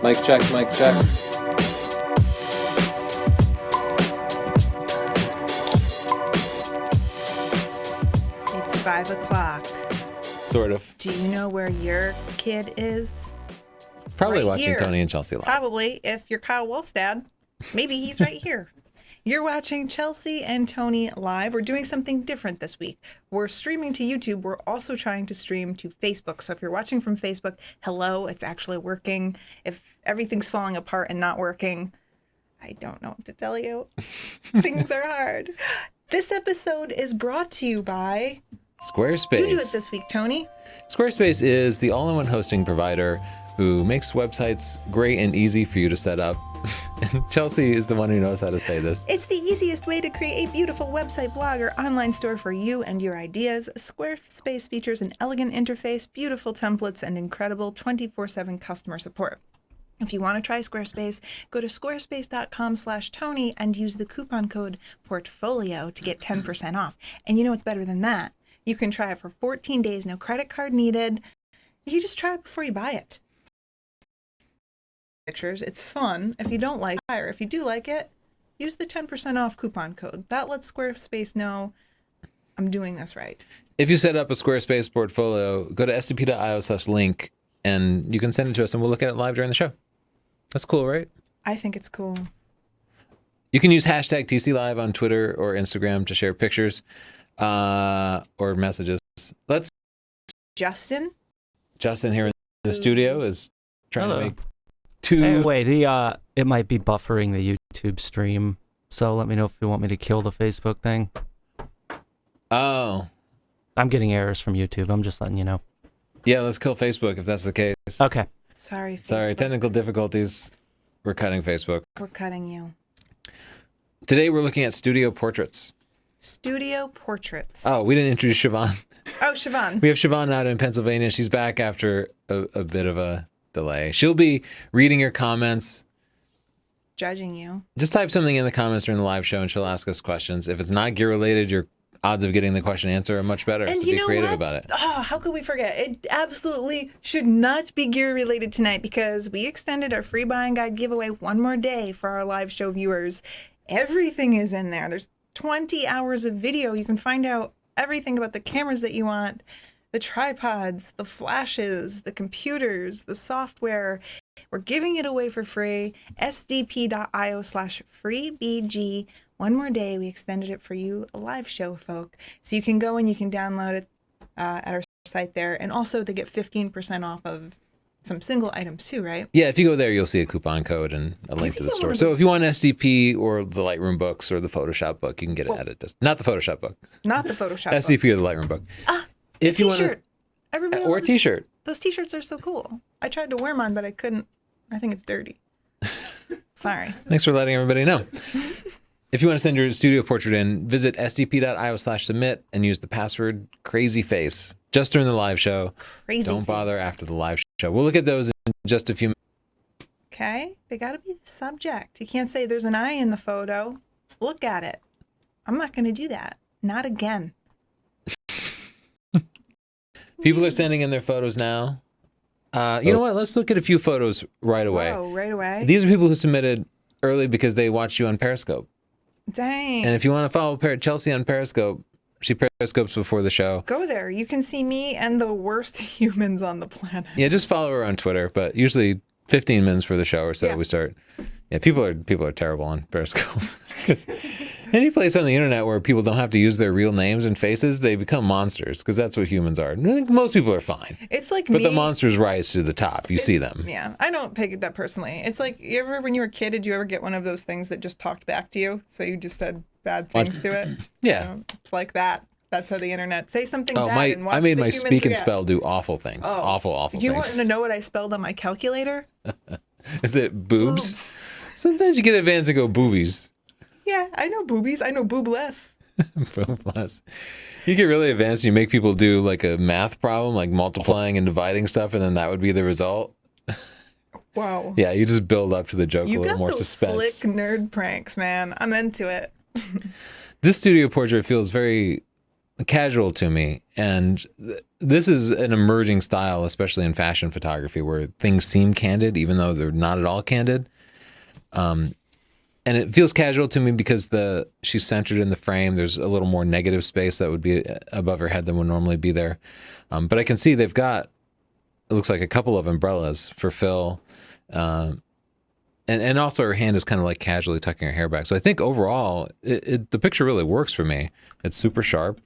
Mic check, mic check. It's 5 o'clock. Sort of. Do you know where your kid is? Probably Right watching here. Tony and Chelsea live. Probably, if you're Kyle Wolf's dad. Maybe he's right here. You're watching Chelsea and Tony live. We're doing something different this week. We're streaming to YouTube. We're also trying to stream to Facebook. So if you're watching from Facebook, hello, it's actually working. If everything's falling apart and not working, I don't know what to tell you. Things are hard. This episode is brought to you by... Squarespace. You do it this week, Tony. Squarespace is the all-in-one hosting provider who makes websites great and easy for you to set up. And Chelsea is the one who knows how to say this. It's the easiest way to create a beautiful website, blog, or online store for you and your ideas. Squarespace features an elegant interface, beautiful templates, and incredible 24/7 customer support. If you want to try Squarespace, go to squarespace.com/Tony and use the coupon code PORTFOLIO to get 10% off. And you know what's better than that? You can try it for 14 days, no credit card needed. You just try it before you buy it. Pictures, it's fun. If you don't like it, or if you do like it, use the 10% off coupon code. That lets Squarespace know I'm doing this right. If you set up a Squarespace portfolio, go to sdp.io/link and you can send it to us and we'll look at it live during the show. That's cool, right? I think it's cool. You can use hashtag TCLive on Twitter or Instagram to share pictures or messages. Justin Here in the studio is trying Hello. to make two... Hey, wait, it might be buffering the YouTube stream, so let me know if you want me to kill the Facebook thing. Oh. I'm getting errors from YouTube, I'm just letting you know. Yeah, let's kill Facebook if that's the case. Okay. Sorry, Sorry, Facebook. technical difficulties. We're cutting Facebook. We're cutting you. Today we're looking at studio portraits. Studio portraits. Oh, we didn't introduce Siobhan. Oh, Siobhan. We have Siobhan out in Pennsylvania. She's back after a bit of a delay. She'll be reading your comments. Judging you. Just type something in the comments during the live show and she'll ask us questions. If it's not gear related, your odds of getting the question answered are much better. And So you be know creative what? about it. Oh, how could we forget? It absolutely should not be gear related tonight because we extended our free buying guide giveaway one more day for our live show viewers. Everything is in there. There's 20 hours of video. You can find out everything about the cameras that you want, the tripods, the flashes, the computers, the software. We're giving it away for free. sdp.io/freebg. One more day, we extended it for you, live show folk. So you can go and you can download it at our site there. And also they get 15% off of some single items too, right? Yeah, if you go there, you'll see a coupon code and a link to the store. So if you want SDP or the Lightroom books or the Photoshop book, you can get it at it. Not the Photoshop book. Not the Photoshop SDP or the Lightroom book. If you want T-shirt. Everybody or a loves- t-shirt. Those t-shirts are so cool. I tried to wear mine, but I couldn't. I think it's dirty. Sorry. Thanks for letting everybody know. If you want to send your studio portrait in, visit sdp.io/submit and use the password crazyface just during the live show. Crazy. Don't bother after the live show. We'll look at those in just a few minutes. Okay? They got to be the subject. You can't say there's an eye in the photo. Look at it. I'm not going to do that. Not again. People are sending in their photos now. You know what? Let's look at a few photos right away. Whoa, right away? These are people who submitted early because they watched you on Periscope. Dang. And if you want to follow Chelsea on Periscope, she periscopes before the show. Go there. You can see me and the worst humans on the planet. Yeah, just follow her on Twitter. But usually 15 minutes for the show or so, Yeah. we start. Yeah, people are terrible on Periscope. 'Cause any place on the internet where people don't have to use their real names and faces, they become monsters because that's what humans are. And I think most people are fine. It's like But me. the monsters rise to the top. You see them. Yeah, I don't take it that personally. It's like, when you were a kid, did you ever get one of those things that just talked back to you? So you just said bad things to it? Yeah. You know, it's like that. That's how the internet say something Oh, bad and watch I made the my humans speak and react. spell do awful things. Oh. Awful You want things. to know what I spelled on my calculator? Is it boobs? Boobs. Sometimes you get advanced and go boobies. Yeah, I know boobies. I know boobless. Plus, you get really advanced and you make people do like a math problem, like multiplying and dividing stuff, and then that would be the result. Wow. Yeah, you just build up to the joke You a little got more those suspense. slick nerd pranks, man. I'm into it. This studio portrait feels very casual to me. And this is an emerging style, especially in fashion photography, where things seem candid, even though they're not at all candid. And it feels casual to me because she's centered in the frame. There's a little more negative space that would be above her head than would normally be there. But I can see they've got, it looks like a couple of umbrellas for Phil. And also her hand is kind of like casually tucking her hair back. So I think overall, the picture really works for me. It's super sharp.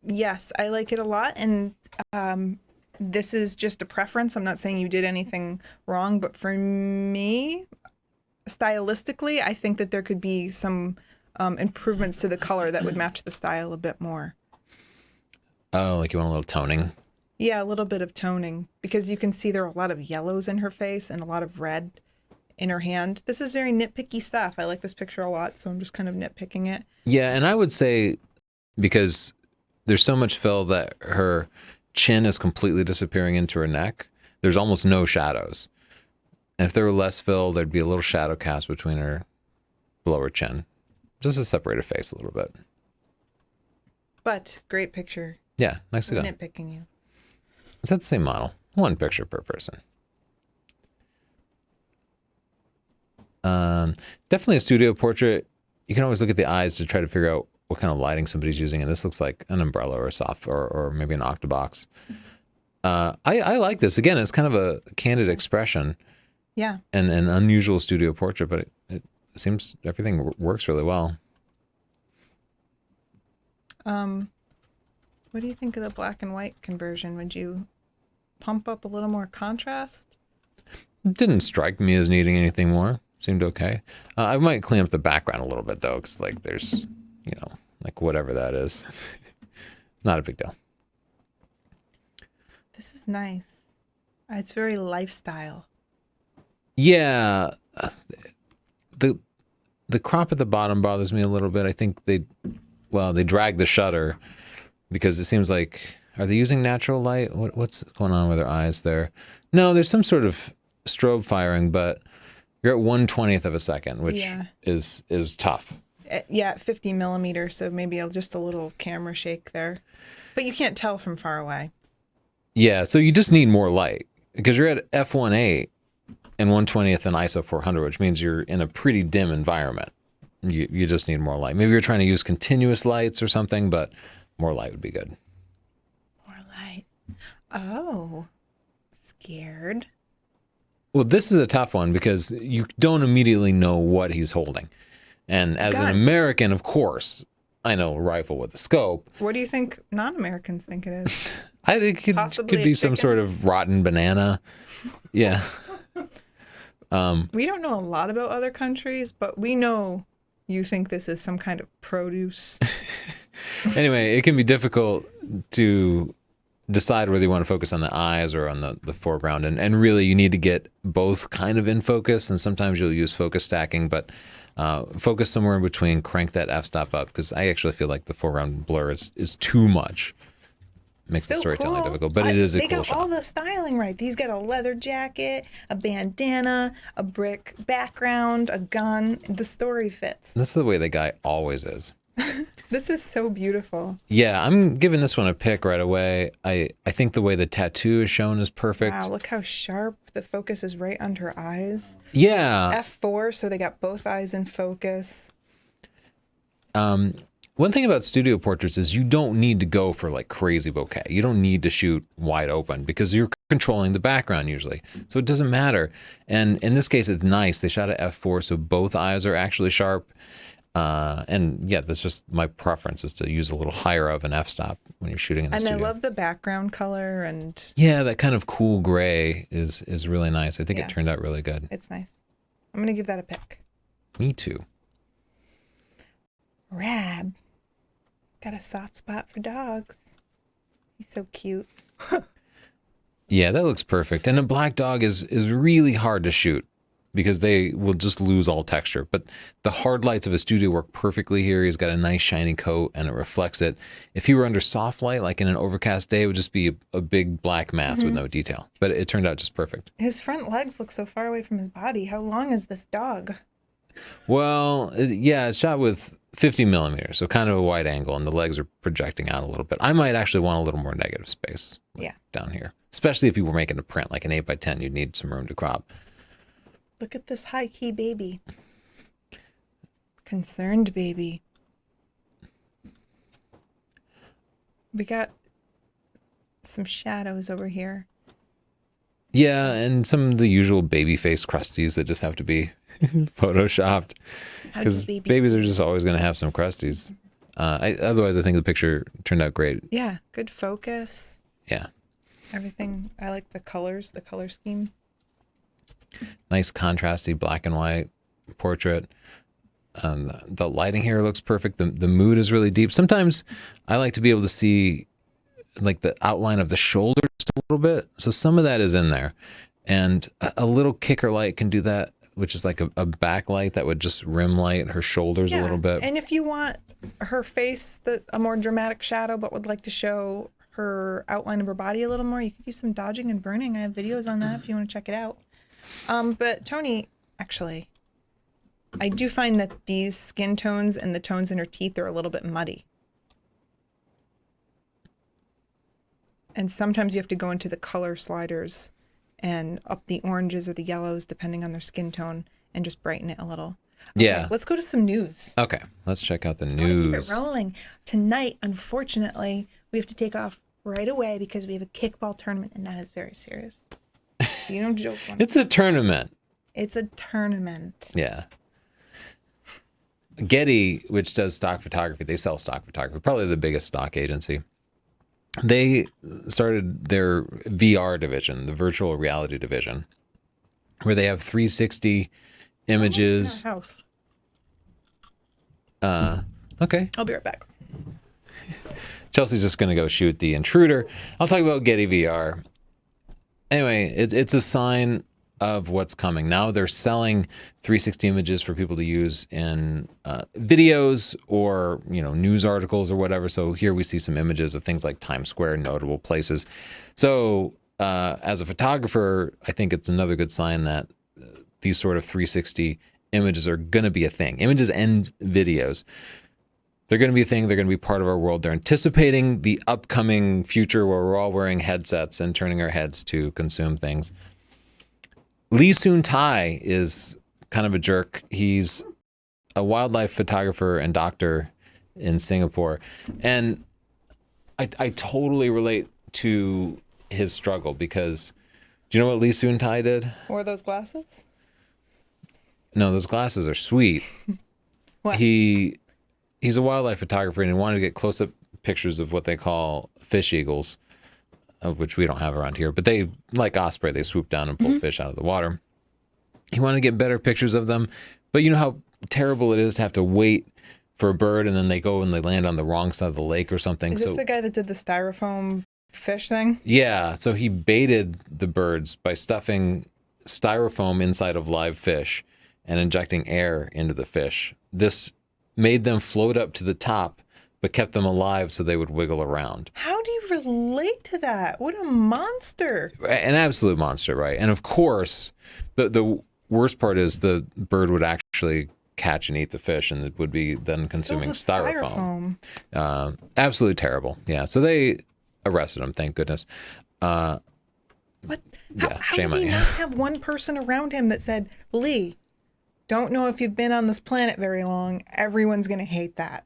Yes, I like it a lot. And this is just a preference. I'm not saying you did anything wrong, but for me, stylistically, I think that there could be some improvements to the color that would match the style a bit more. Oh, like you want a little toning? Yeah, a little bit of toning, because you can see there are a lot of yellows in her face and a lot of red in her hand. This is very nitpicky stuff. I like this picture a lot, so I'm just kind of nitpicking it. Yeah, and I would say because there's so much fill that her chin is completely disappearing into her neck, there's almost no shadows. And if there were less fill, there'd be a little shadow cast between her below her chin, just to separate her face a little bit. But great picture. Yeah, nicely done. Nitpicking you. Is that the same model? One picture per person. Definitely a studio portrait. You can always look at the eyes to try to figure out what kind of lighting somebody's using. And this looks like an umbrella or a soft or maybe an octobox. I like this. Again, it's kind of a candid expression. Yeah. And an unusual studio portrait, but it seems everything works really well. What do you think of the black and white conversion? Would you pump up a little more contrast? It didn't strike me as needing anything more. Seemed okay. I might clean up the background a little bit though, because like there's, like whatever that is. Not a big deal. This is nice. It's very lifestyle. Yeah. The crop at the bottom bothers me a little bit. I think they drag the shutter because it seems like, are they using natural light? What's going on with their eyes there? No, there's some sort of strobe firing, but you're at 1/20th of a second, which is tough. Yeah, at 50 millimeters, so maybe just a little camera shake there. But you can't tell from far away. Yeah, so you just need more light because you're at f1.8 and 1/20th in ISO 400, which means you're in a pretty dim environment. You just need more light. Maybe you're trying to use continuous lights or something, but more light would be good. More light. Oh, scared. Well, this is a tough one because you don't immediately know what he's holding. And as an American, of course, I know a rifle with a scope. What do you think non-Americans think it is? I think it could be some sort of rotten banana. Yeah. We don't know a lot about other countries, but we know you think this is some kind of produce. Anyway, it can be difficult to decide whether you want to focus on the eyes or on the foreground. And really, you need to get both kind of in focus. And sometimes you'll use focus stacking, but focus somewhere in between, crank that f-stop up, because I actually feel like the foreground blur is too much. Makes the storytelling difficult, but it is a cool shot. They got all the styling right. He's got a leather jacket, a bandana, a brick background, a gun. The story fits. That's the way the guy always is. This is so beautiful. Yeah, I'm giving this one a pick right away. I think the way the tattoo is shown is perfect. Wow, look how sharp the focus is right under her eyes. Yeah. F4, so they got both eyes in focus. One thing about studio portraits is you don't need to go for like crazy bokeh. You don't need to shoot wide open because you're controlling the background usually. So it doesn't matter. And in this case, it's nice. They shot at f4, so both eyes are actually sharp. And yeah, that's just my preference is to use a little higher of an f-stop when you're shooting in the studio. And I love the background color and... Yeah, that kind of cool gray is really nice. I think it turned out really good. It's nice. I'm going to give that a pick. Me too. Rab. Got a soft spot for dogs. He's so cute. Yeah, that looks perfect. And a black dog is really hard to shoot because they will just lose all texture. But the hard lights of a studio work perfectly here. He's got a nice shiny coat and it reflects it. If he were under soft light, like in an overcast day, it would just be a big black mass with no detail. But it turned out just perfect. His front legs look so far away from his body. How long is this dog? Well, yeah, it's shot with 50 millimeters, so kind of a wide angle, and the legs are projecting out a little bit. I might actually want a little more negative space down here, especially if you were making a print like an 8x10, you'd need some room to crop. Look at this high key baby. Concerned baby. We got some shadows over here. Yeah, and some of the usual baby face crusties that just have to be photoshopped, because babies are just always going to have some crusties. Otherwise, I think the picture turned out great. Yeah, good focus. Yeah. Everything. I like the colors, the color scheme. Nice contrasty black and white portrait. The lighting here looks perfect. The mood is really deep. Sometimes I like to be able to see like the outline of the shoulder just a little bit. So some of that is in there. And a little kicker light can do that, which is like a backlight that would just rim light her shoulders a little bit. And if you want her face, a more dramatic shadow, but would like to show her outline of her body a little more, you could use some dodging and burning. I have videos on that if you want to check it out. But Tony, actually, I do find that these skin tones and the tones in her teeth are a little bit muddy. And sometimes you have to go into the color sliders and up the oranges or the yellows, depending on their skin tone, and just brighten it a little. Okay, yeah. Let's go to some news. Okay, let's check out the news. Keep it rolling. Tonight, unfortunately, we have to take off right away because we have a kickball tournament, and that is very serious. You don't joke. It's a tournament. It's a tournament. Yeah. Getty, which does stock photography, they sell stock photography, probably the biggest stock agency. They started their VR division, the virtual reality division, where they have 360 images. In our house. Okay. I'll be right back. Chelsea's just going to go shoot the intruder. I'll talk about Getty VR. Anyway, it's a sign of what's coming. Now they're selling 360 images for people to use in videos or, news articles or whatever. So here we see some images of things like Times Square, notable places. So as a photographer, I think it's another good sign that these sort of 360 images are going to be a thing. Images and videos. They're going to be a thing. They're going to be part of our world. They're anticipating the upcoming future where we're all wearing headsets and turning our heads to consume things. Lee Soon Tai is kind of a jerk. He's a wildlife photographer and doctor in Singapore. And I totally relate to his struggle because do you know what Lee Soon Tai did? Wore those glasses? No, those glasses are sweet. What? He's a wildlife photographer and he wanted to get close-up pictures of what they call fish eagles, of which we don't have around here, but they, like osprey, they swoop down and pull fish out of the water. He wanted to get better pictures of them, but you know how terrible it is to have to wait for a bird and then they go and they land on the wrong side of the lake or something. Is this the guy that did the styrofoam fish thing? Yeah, so he baited the birds by stuffing styrofoam inside of live fish and injecting air into the fish. This made them float up to the top, but kept them alive so they would wiggle around. How do you relate to that? What a monster. An absolute monster, right? And of course, the worst part is the bird would actually catch and eat the fish and it would be then consuming styrofoam. Absolutely terrible. Yeah, so they arrested him, thank goodness. What? Yeah, how shame did on he you. not have one person around him that said, Lee, don't know if you've been on this planet very long. Everyone's going to hate that.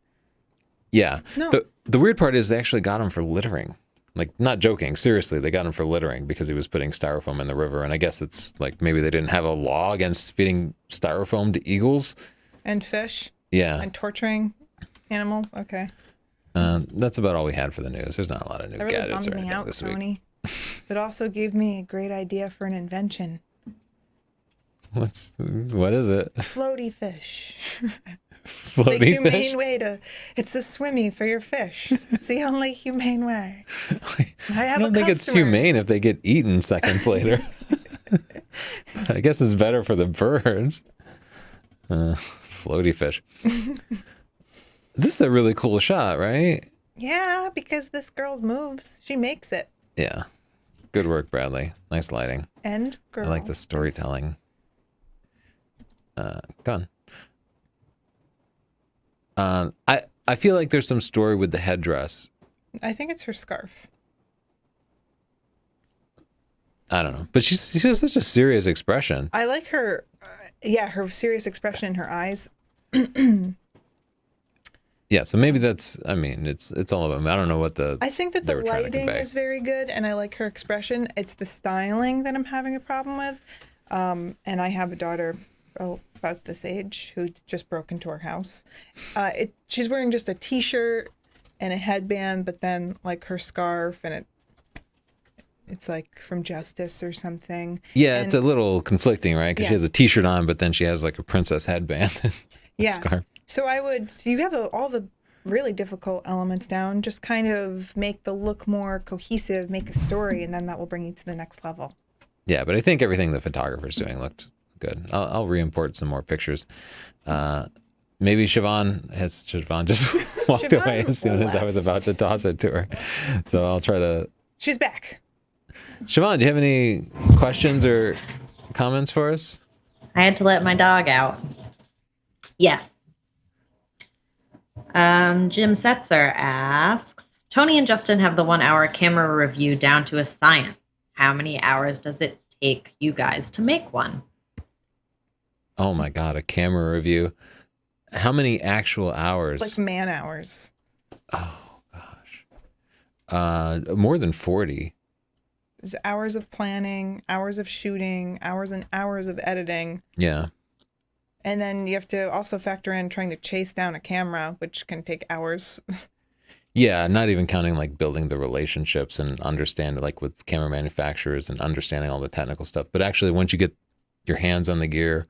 Yeah. No. The weird part is they actually got him for littering. Like, not joking, seriously, they got him for littering because he was putting styrofoam in the river. And I guess it's like maybe they didn't have a law against feeding styrofoam to eagles. And fish. Yeah. And torturing animals. Okay. That's about all we had for the news. There's not a lot of new That really gadgets or bummed me anything out, this week. Tony. It also gave me a great idea for an invention. What is it? Floaty fish. Floaty the humane fish? way to, it's the swimmy for your fish. It's the only humane way. I don't think it's humane if they get eaten seconds later. I guess it's better for the birds. Floaty fish. This is a really cool shot, right? Yeah, because this girl's moves, she makes it. Yeah. Good work, Bradley. Nice lighting. And girl. I like the storytelling. Gone. I feel like there's some story with the headdress. I think it's her scarf. I don't know, but she has such a serious expression. I like her, her serious expression in her eyes. Yeah, so maybe that's. I mean, it's all of them. I don't know what I think that they the were trying to lighting convey. is very good, and I like her expression. It's the styling that I'm having a problem with. And I have a daughter about this age who just broke into our house. She's wearing just a t-shirt and a headband, but then like her scarf, and it's like from Justice or something. Yeah, And it's a little conflicting, right? Because she has a t-shirt on, but then she has like a princess headband. And scarf. So you have all the really difficult elements down. Just kind of make the look more cohesive, make a story, and then that will bring you to the next level. Yeah, but I think everything the photographer's doing looked good. I'll re-import some more pictures. Maybe Siobhan just walked Siobhan away as soon as I was about to toss it to her. So I'll try to. She's back. Siobhan, do you have any questions or comments for us? I had to let my dog out. Yes. Jim Setzer asks, Tony and Justin have the 1 hour camera review down to a science. How many hours does it take you guys to make one? Oh my God, a camera review. How many actual hours? Like man hours. Oh gosh. More than 40. There's hours of planning, hours of shooting, hours and hours of editing. Yeah. And then you have to also factor in trying to chase down a camera, which can take hours. Yeah, not even counting like building the relationships and understanding like with camera manufacturers and understanding all the technical stuff. But actually, once you get your hands on the gear,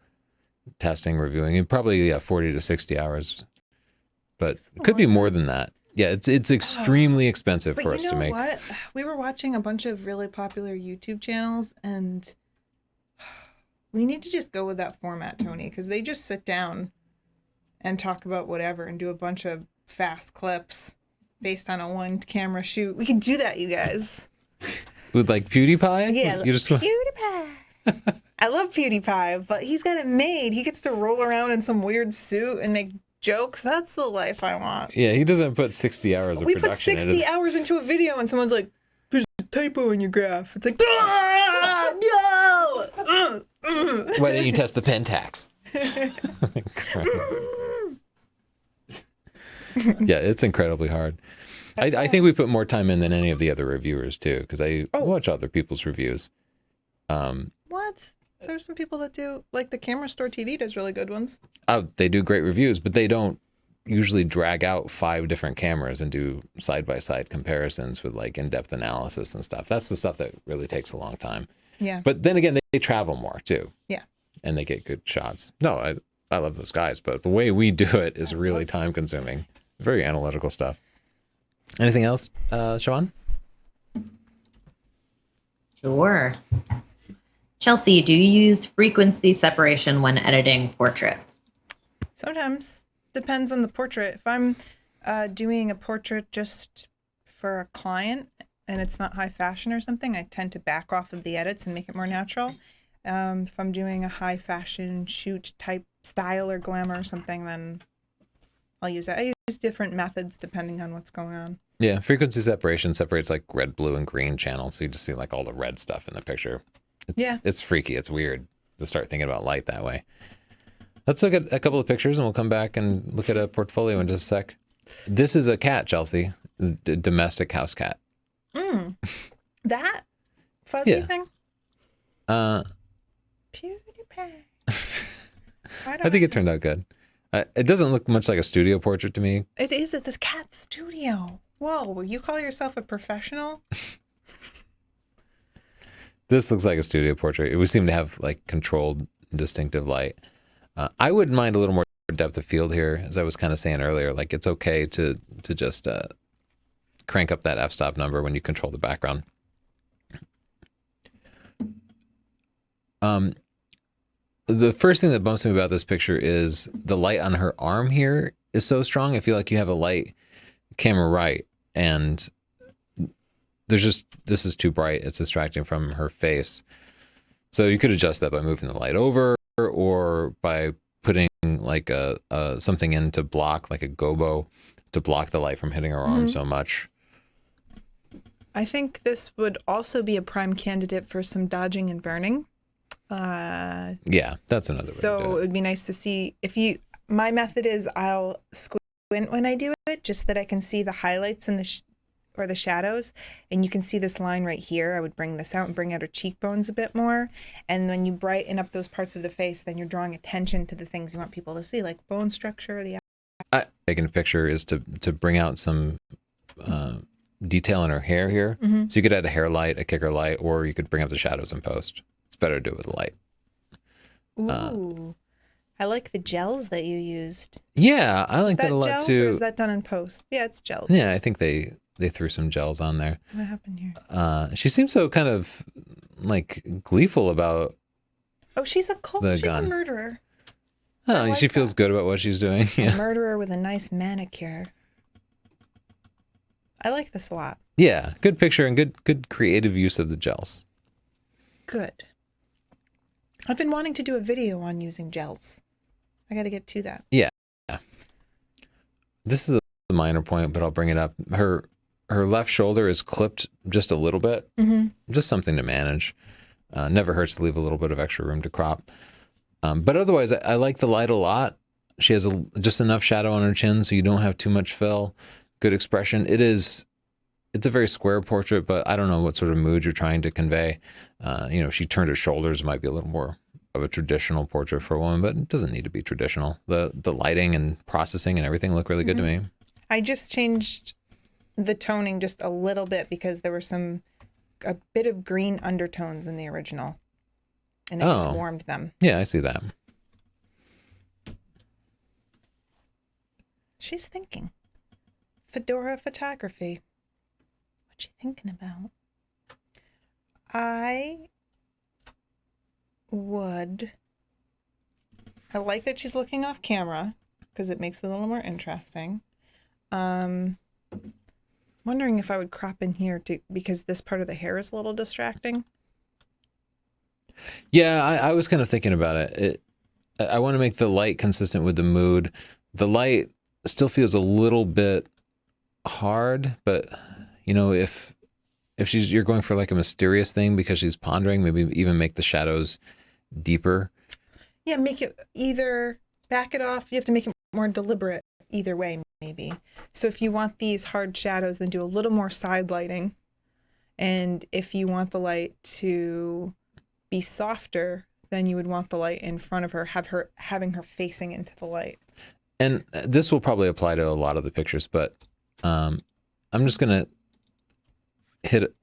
testing, reviewing, it probably 40 to 60 hours. But it could be more than that. Yeah, it's extremely expensive for us to make. But you know what? We were watching a bunch of really popular YouTube channels, and we need to just go with that format, Tony, because they just sit down and talk about whatever and do a bunch of fast clips based on a one camera shoot. We can do that, you guys. With like PewDiePie? Yeah, You just PewDiePie. I love PewDiePie, but he's got it made. He gets to roll around in some weird suit and make jokes. That's the life I want. Yeah, he doesn't put 60 hours of We put production 60 hours into a video and someone's like, there's a typo in your graph. It's like, ah, no! Why didn't you test the Pentax? Yeah, it's incredibly hard. I think we put more time in than any of the other reviewers too, because I watch other people's reviews. What? There's some people that do, like the Camera Store TV does really good ones. Oh, they do great reviews, but they don't usually drag out 5 different cameras and do side-by-side comparisons with like in-depth analysis and stuff. That's the stuff that really takes a long time. Yeah. But then again, they travel more too. Yeah. And they get good shots. No, I love those guys, but the way we do it is really time-consuming. Very analytical stuff. Anything else, Siobhan? Sure. Chelsea, do you use frequency separation when editing portraits? Sometimes. Depends on the portrait. If I'm doing a portrait just for a client and it's not high fashion or something, I tend to back off of the edits and make it more natural. If I'm doing a high fashion shoot type style or glamour or something, then I'll use that. I use different methods depending on what's going on. Yeah, frequency separation separates like red, blue, and green channels. So you just see like all the red stuff in the picture. It's freaky. It's weird to start thinking about light that way. Let's look at a couple of pictures and we'll come back and look at a portfolio in just a sec. This is a cat, Chelsea. Domestic house cat. That fuzzy thing? PewDiePie. I think it turned out good. It doesn't look much like a studio portrait to me. It is at this cat studio. Whoa, you call yourself a professional? This looks like a studio portrait. We seem to have like controlled, distinctive light. I wouldn't mind a little more depth of field here, as I was kind of saying earlier. Like it's okay to just crank up that f-stop number when you control the background. The first thing that bumps me about this picture is the light on her arm here is so strong. I feel like you have a light camera right, and this is too bright. It's distracting from her face. So you could adjust that by moving the light over or by putting like something in to block, like a gobo, to block the light from hitting her arm so much. I think this would also be a prime candidate for some dodging and burning. Yeah, that's another way to So do it it. would be nice to see if you. My method is I'll squint when I do it, just that I can see the highlights and or the shadows, and you can see this line right here. I would bring this out and bring out her cheekbones a bit more, and when you brighten up those parts of the face, then you're drawing attention to the things you want people to see, like bone structure, the. Taking a picture is to bring out some detail in her hair here. So you could add a hair light, a kicker light, or you could bring up the shadows in post. It's better to do it with a light. Ooh, I like the gels that you used. Yeah, I like Is that a lot gels too. or is that done in post? Yeah, it's gels. Yeah, I think they threw some gels on there. What happened here? She seems so kind of like gleeful about. Oh, she's a The she's gun. a murderer. Oh, like she feels that. good about what she's doing. A Yeah, murderer with a nice manicure. I like this a lot. yeah, good picture and good creative use of the gels. Good. I've been wanting to do a video on using gels. I got to get to that. Yeah, this is a minor point, but I'll bring it up. Her left shoulder is clipped just a little bit. Just something to manage. Never hurts to leave a little bit of extra room to crop. But otherwise, I like the light a lot. She has just enough shadow on her chin, so you don't have too much fill. Good expression. It's a very square portrait, but I don't know what sort of mood you're trying to convey. If she turned her shoulders, it might be a little more of a traditional portrait for a woman, but it doesn't need to be traditional. The lighting and processing and everything look really good to me. I just changed the toning just a little bit because there were a bit of green undertones in the original, and it just warmed them. Yeah, I see that. She's thinking. Fedora photography. What you thinking about? I like that she's looking off camera because it makes it a little more interesting. Wondering if I would crop in here because this part of the hair is a little distracting. Yeah, I was kind of thinking about it. I want to make the light consistent with the mood. The light still feels a little bit hard, but if you're going for like a mysterious thing because she's pondering, maybe even make the shadows deeper. Yeah, make it either back it off. You have to make it more deliberate either way, maybe. So if you want these hard shadows, then do a little more side lighting. And if you want the light to be softer, then you would want the light in front of her, having her facing into the light. And this will probably apply to a lot of the pictures, but I'm just gonna hit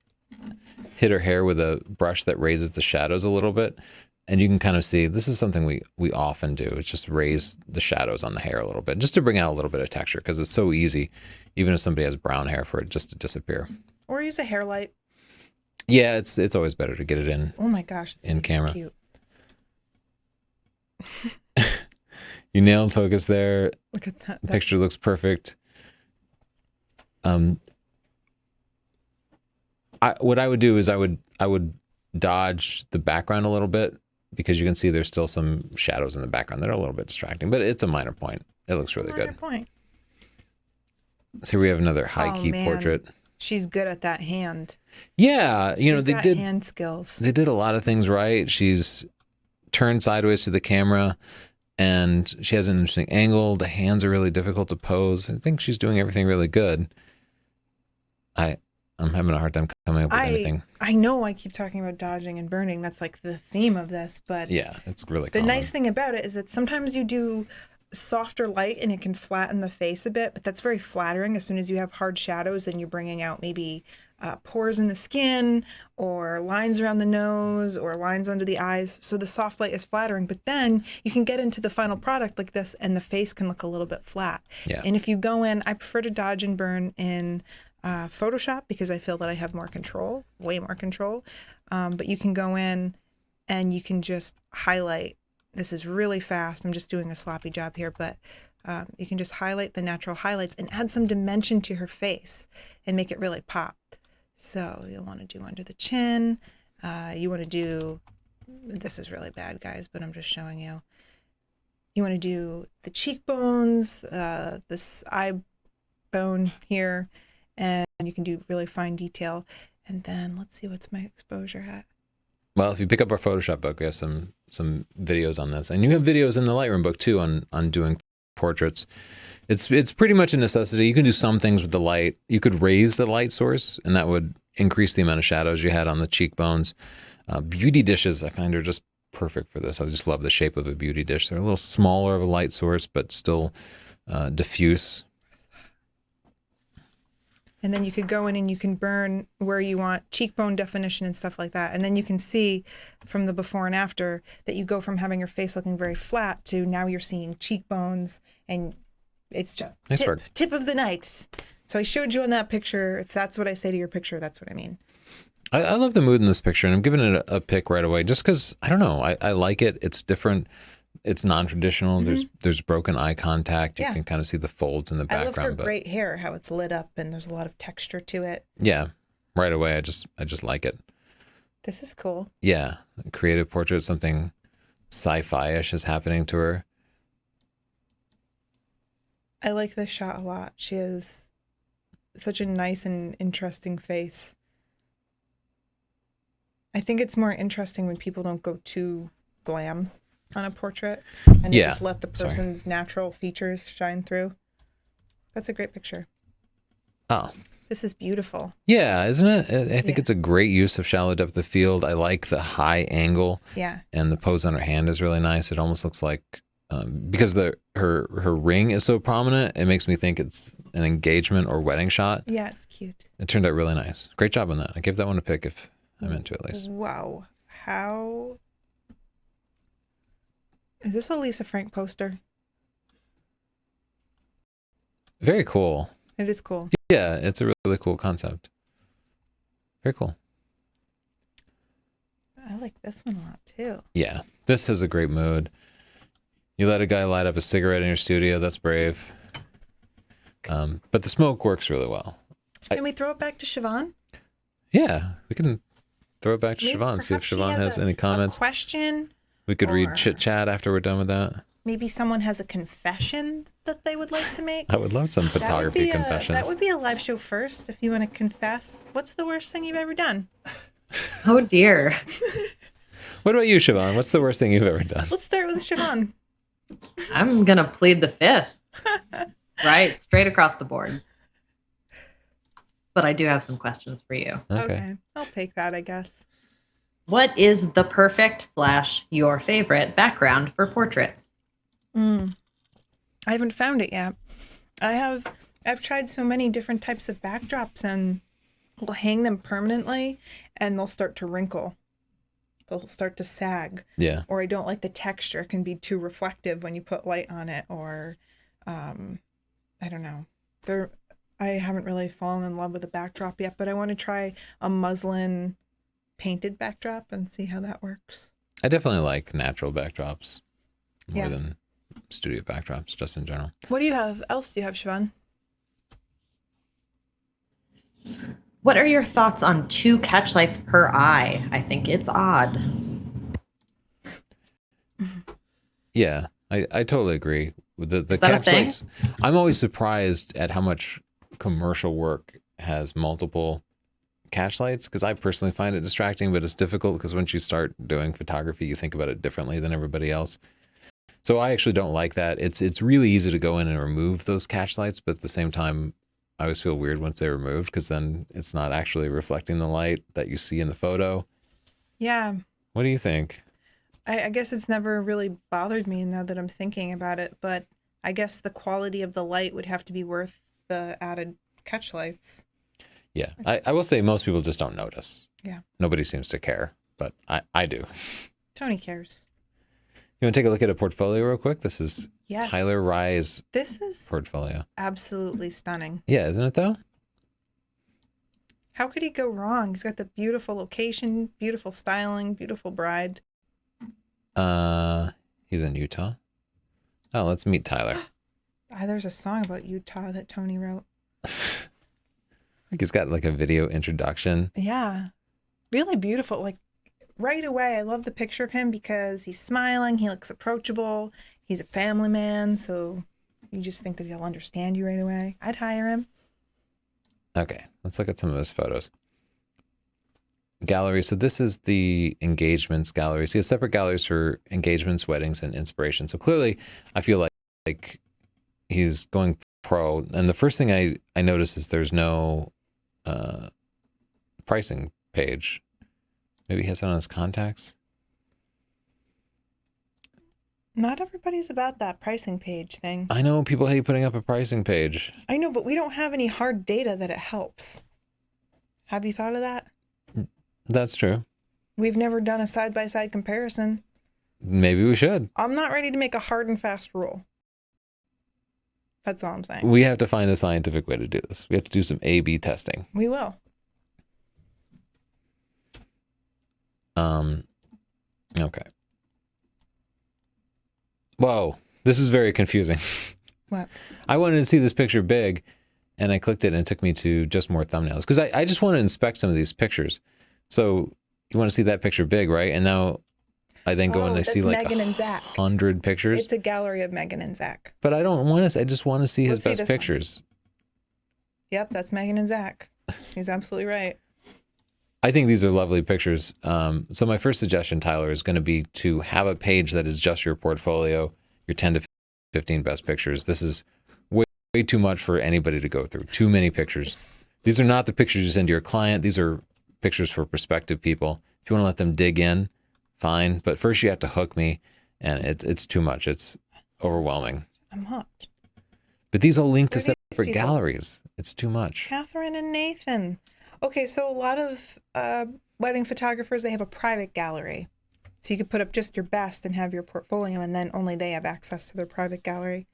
her hair with a brush that raises the shadows a little bit, and you can kind of see this is something we often do. It's just raise the shadows on the hair a little bit, just to bring out a little bit of texture, because it's so easy, even if somebody has brown hair, for it just to disappear. Or use a hair light. Yeah, it's always better to get it in. Oh my gosh, this in baby's camera. cute. You nailed focus there. Look at that. The picture looks perfect. What I would do is I would dodge the background a little bit, because you can see there's still some shadows in the background that are a little bit distracting, but it's a minor point. It looks really Minor good. point. So here we have another high key man. portrait. She's good at that hand. Yeah, She's they got did hand skills. they did a lot of things right. She's turned sideways to the camera, and she has an interesting angle. The hands are really difficult to pose. I think she's doing everything really good. I'm having a hard time coming up with anything. I know I keep talking about dodging and burning. That's like the theme of this, but Yeah, it's really the common. nice thing about it is that sometimes you do softer light and it can flatten the face a bit, but that's very flattering. As soon as you have hard shadows and you're bringing out maybe pores in the skin or lines around the nose or lines under the eyes. So the soft light is flattering, but then you can get into the final product like this and the face can look a little bit flat. Yeah. And if you go in, I prefer to dodge and burn in Photoshop because I feel that I have more control, way more control. But you can go in and you can just highlight. This is really fast. I'm just doing a sloppy job here, but you can just highlight the natural highlights and add some dimension to her face and make it really pop. So you'll want to do under the chin. You want to do, this is really bad, guys, but I'm just showing you. You You want to do the cheekbones, this eye bone here, and you can do really fine detail. And then let's see, what's my exposure at? Well, if you pick up our Photoshop book, we have some videos on this, and you have videos in the Lightroom book too on doing portraits. It's pretty much a necessity. You can do some things with the light. You could raise the light source, and that would increase the amount of shadows you had on the cheekbones. Beauty dishes, I find, are just perfect for this. I just love the shape of a beauty dish. They're a little smaller of a light source, but still diffuse. And then you could go in and you can burn where you want cheekbone definition and stuff like that. And then you can see from the before and after that you go from having your face looking very flat to now you're seeing cheekbones, and it's just Nice work. tip of the night. So I showed you on that picture. If that's what I say to your picture, that's what I mean. I love the mood in this picture, and I'm giving it a pick right away just because, I don't know, I like it. It's different. It's non-traditional. There's broken eye contact. You can kind of see the folds in the I love background. her great hair, how it's lit up, and there's a lot of texture to it. Yeah, right away. I just like it. This is cool. Yeah, a creative portrait, something sci-fi-ish is happening to her. I like this shot a lot. She has such a nice and interesting face. I think it's more interesting when people don't go too glam on a portrait and they just let the person's natural features shine through. That's a great picture. Oh. This is beautiful. Yeah, isn't it? I think it's a great use of shallow depth of field. I like the high angle. Yeah. And the pose on her hand is really nice. It almost looks like, because her ring is so prominent, it makes me think it's an engagement or wedding shot. Yeah, it's cute. It turned out really nice. Great job on that. I give that one a pick if I'm into it, at least. Wow. How... Is this a Lisa Frank poster? Very cool. It is cool. Yeah, it's a really, really cool concept. Very cool. I like this one a lot too. Yeah, this has a great mood. You let a guy light up a cigarette in your studio, that's brave. But the smoke works really well. Can we throw it back to Siobhan? Yeah, we can throw it back to Maybe Siobhan, see if perhaps she Siobhan has any comments. A question? We could read or- chit chat after we're done with that. Maybe someone has a confession that they would like to make. I would love some That would photography be confessions. that would be a live show first. If you want to confess, what's the worst thing you've ever done? Oh dear. What about you, Siobhan? What's the worst thing you've ever done? Let's start with Siobhan. I'm gonna plead the fifth. Right, straight across the board. But I do have some questions for you. Okay. I'll take that, I guess. What is the perfect / your favorite background for portraits? I haven't found it yet. I've tried so many different types of backdrops, and we'll hang them permanently and they'll start to wrinkle. They'll start to sag. Yeah. Or I don't like the texture. It can be too reflective when you put light on it, or I don't know. I haven't really fallen in love with a backdrop yet, but I want to try a muslin painted backdrop and see how that works. I definitely like natural backdrops more Yeah. than studio backdrops, just in general. What do you have? Else do you have, Siobhan? What are your thoughts on 2 catchlights per eye? I think it's odd. Yeah, I totally agree. The Is that a thing? catchlights, I'm always surprised at how much commercial work has multiple catchlights, because I personally find it distracting, but it's difficult because once you start doing photography, you think about it differently than everybody else. So I actually don't like that. It's really easy to go in and remove those catchlights, but at the same time, I always feel weird once they're removed because then it's not actually reflecting the light that you see in the photo. Yeah. What do you think? I guess it's never really bothered me now that I'm thinking about it, but I guess the quality of the light would have to be worth the added catchlights. Yeah, I will say most people just don't notice. Yeah. Nobody seems to care, but I do. Tony cares. You want to take a look at a portfolio real quick? This is Yes. Tyler Rye's This is portfolio. absolutely stunning. Yeah, isn't it though? How could he go wrong? He's got the beautiful location, beautiful styling, beautiful bride. He's in Utah. Oh, let's meet Tyler. There's a song about Utah that Tony wrote. I think he's got like a video introduction. Yeah. Really beautiful. Like right away, I love the picture of him because he's smiling. He looks approachable. He's a family man, so you just think that he'll understand you right away. I'd hire him. Okay, let's look at some of his photos. Gallery. So this is the engagements gallery. So he has separate galleries for engagements, weddings, and inspiration. So clearly, I feel like he's going pro. And the first thing I notice is there's no pricing page. Maybe he has it on his contacts. Not everybody's about that pricing page thing. I know people hate putting up a pricing page. I know, but we don't have any hard data that it helps. Have you thought of that? That's true. We've never done a side-by-side comparison. Maybe we should. I'm not ready to make a hard and fast rule. That's all I'm saying. We have to find a scientific way to do this. We have to do some A/B testing. We will. Okay. Whoa, this is very confusing. What? I wanted to see this picture big, and I clicked it, and it took me to just more thumbnails. Because I just want to inspect some of these pictures. So you want to see that picture big, right? And now I then go and I see like Megan and Zach. 100 pictures. It's a gallery of Megan and Zach. But I don't want to. I just want to see his Let's see best this one. pictures. Yep, that's Megan and Zach. He's absolutely right. I think these are lovely pictures. So my first suggestion, Tyler, is going to be to have a page that is just your portfolio, your 10 to 15 best pictures. This is way too much for anybody to go through. Too many pictures. These are not the pictures you send to your client. These are pictures for prospective people. If you want to let them dig in, fine. But first you have to hook me, and it's too much. It's overwhelming. I'm hooked. But these all link to Who are these separate people? galleries. It's too much. Catherine and Nathan. Okay, so a lot of wedding photographers, they have a private gallery. So you could put up just your best and have your portfolio, and then only they have access to their private gallery.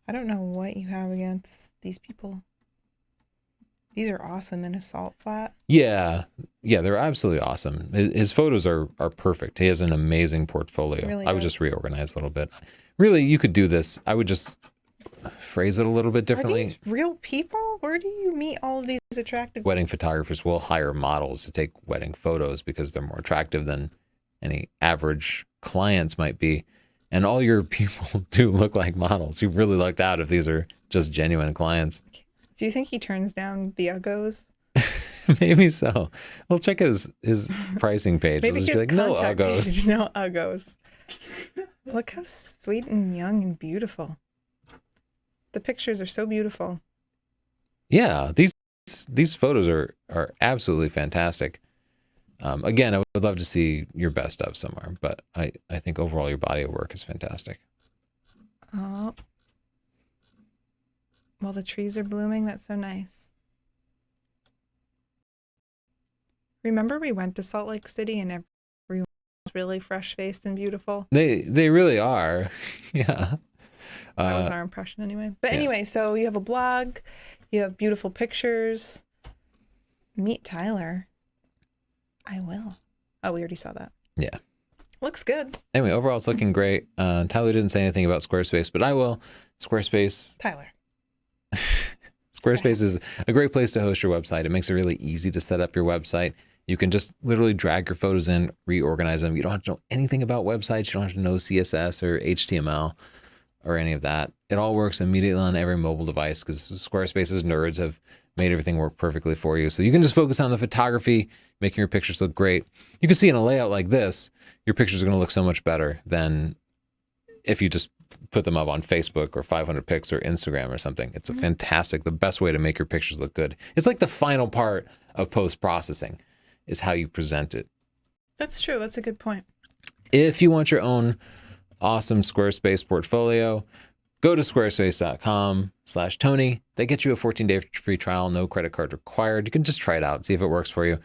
I don't know what you have against these people. These are awesome in a salt flat. Yeah, they're absolutely awesome. His photos are perfect. He has an amazing portfolio. Really I would does. just reorganize a little bit. Really, you could do this. I would just phrase it a little bit Are differently. these real people? Where do you meet all of these attractive Wedding photographers will hire models to take wedding photos because they're more attractive than any average clients might be. And all your people do look like models. You've really lucked out if these are just genuine clients. Do you think he turns down the uggos? Maybe so. Well, check his pricing page. Maybe It'll just his be like, no contact uggos. page, no uggos. Look how sweet and young and beautiful. The pictures are so beautiful. Yeah, these photos are absolutely fantastic. Again, I would love to see your best of somewhere, but I think overall your body of work is fantastic. Oh. Well, the trees are blooming. That's so nice. Remember we went to Salt Lake City and everyone was really fresh-faced and beautiful? They really are. Yeah. That was our impression anyway. But yeah. anyway, so you have a blog, you have beautiful pictures. Meet Tyler. I will. Oh, we already saw that. Yeah. Looks good. Anyway, overall it's looking great. Tyler didn't say anything about Squarespace, but I will. Squarespace Tyler. Squarespace is a great place to host your website. It makes it really easy to set up your website. You can just literally drag your photos in, reorganize them. You don't have to know anything about websites. You don't have to know CSS or HTML or any of that. It all works immediately on every mobile device because Squarespace's nerds have made everything work perfectly for you. So you can just focus on the photography, making your pictures look great. You can see in a layout like this, your pictures are going to look so much better than if you just put them up on Facebook or 500 pics or Instagram or something. It's a fantastic, the best way to make your pictures look good. It's like the final part of post-processing is how you present it. That's true. That's a good point. If you want your own awesome Squarespace portfolio, go to squarespace.com/Tony. They get you a 14-day free trial, no credit card required. You can just try it out, see if it works for you.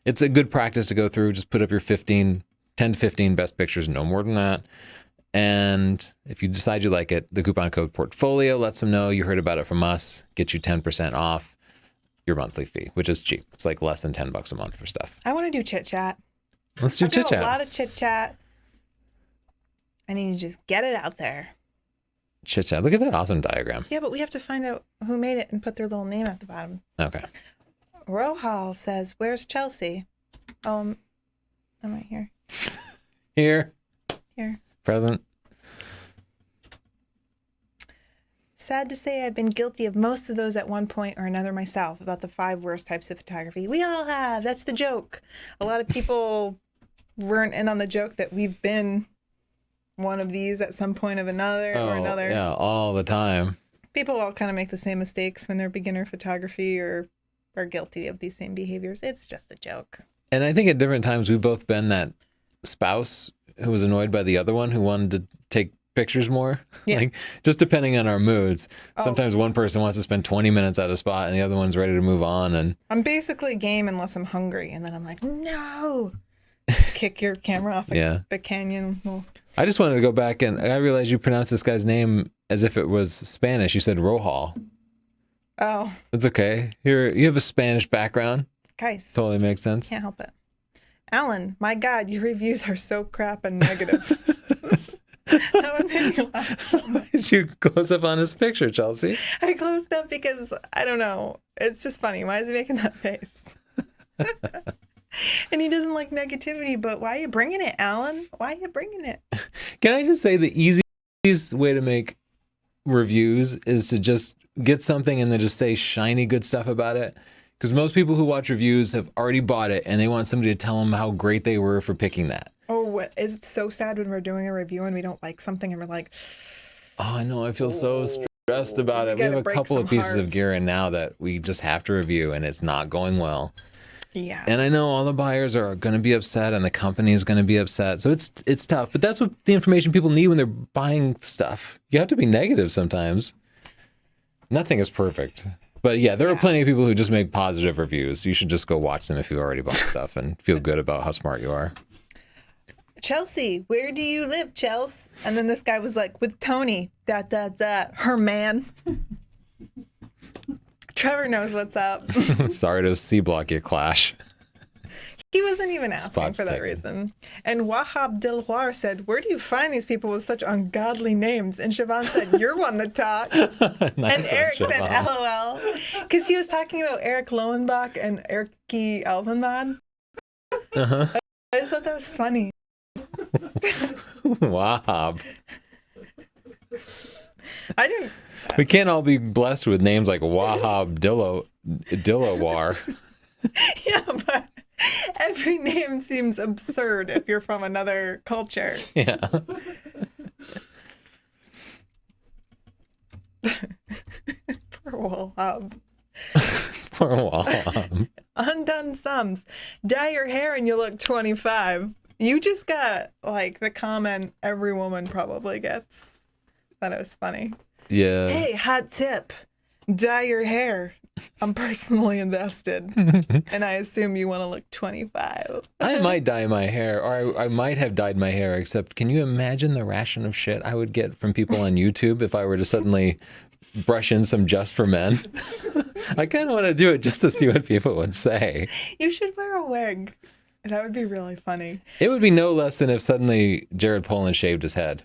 It's a good practice to go through. Just put up your 10 to 15 best pictures, no more than that. And if you decide you like it, the coupon code portfolio lets them know you heard about it from us, get you 10% off your monthly fee, which is cheap. It's like less than $10 a month for stuff. I want to do chit chat. Let's do chit A chat. lot of chit chat. I need to just get it out there. Chit chat. Look at that awesome diagram. Yeah, but we have to find out who made it and put their little name at the bottom. Okay. Rohal says, "Where's Chelsea?" I'm right here. Here. Here. Present. Sad to say I've been guilty of most of those at one point or another myself about the 5 worst types of photography. We all have. That's the joke. A lot of people weren't in on the joke that we've been one of these at some point of another or another. Yeah, all the time. People all kind of make the same mistakes when they're beginner photography or are guilty of these same behaviors. It's just a joke. And I think at different times we've both been that spouse who was annoyed by the other one who wanted to take pictures more. Yeah. Like, just depending on our moods. Oh. Sometimes one person wants to spend 20 minutes at a spot and the other one's ready to move on. And I'm basically game unless I'm hungry. And then I'm like, no. Kick your camera off the canyon. Well, I just wanted to go back, and I realized you pronounced this guy's name as if it was Spanish. You said Rohal. oh, That's okay. You have a Spanish background. guys. Totally makes sense. Can't help it. Alan, my God, your reviews are so crap and negative. That would make me laugh. Why did you close up on his picture, Chelsea? I closed up because, I don't know, it's just funny. Why is he making that face? And he doesn't like negativity, but why are you bringing it, Alan? Why are you bringing it? Can I just say the easiest way to make reviews is to just get something and then just say shiny good stuff about it? Because most people who watch reviews have already bought it and they want somebody to tell them how great they were for picking that. Oh, is it so sad when we're doing a review and we don't like something and we're like, Oh, I know. I feel so stressed about it. We have a break couple of some pieces of hearts. gear in now that we just have to review and it's not going well. yeah. And I know all the buyers are going to be upset and the company is going to be upset. So it's tough. But that's what the information people need when they're buying stuff. You have to be negative sometimes. Nothing is perfect. But yeah, there are plenty of people who just make positive reviews. You should just go watch them if you've already bought stuff and feel good about how smart you are. Chelsea, where do you live, Chels? And then this guy was like, with Tony, ... her man. Trevor knows what's up. Sorry to C-block your clash. He wasn't even asking Spot's for that taken. reason. And Wahab Dilwar said, where do you find these people with such ungodly names? And Siobhan said, you're one to talk. Nice And Eric one, said, Siobhan. LOL. Because he was talking about Eric Lowenbach and Erky Elvenbad. Uh-huh. I just thought that was funny. Wow. I didn't. We can't all be blessed with names like Wahab Dilawar. Yeah, but every name seems absurd if you're from another culture. Yeah. Poor Wahab. Poor Wahab. Undone sums. Dye your hair and you look 25. You just got like the comment every woman probably gets. Thought it was funny. Yeah. Hey, hot tip. Dye your hair. I'm personally invested. And I assume you want to look 25. I might dye my hair, or I might have dyed my hair, except can you imagine the ration of shit I would get from people on YouTube if I were to suddenly brush in some Just for Men? I kind of want to do it just to see what people would say. You should wear a wig. That would be really funny. It would be no less than if suddenly Jared Polin shaved his head.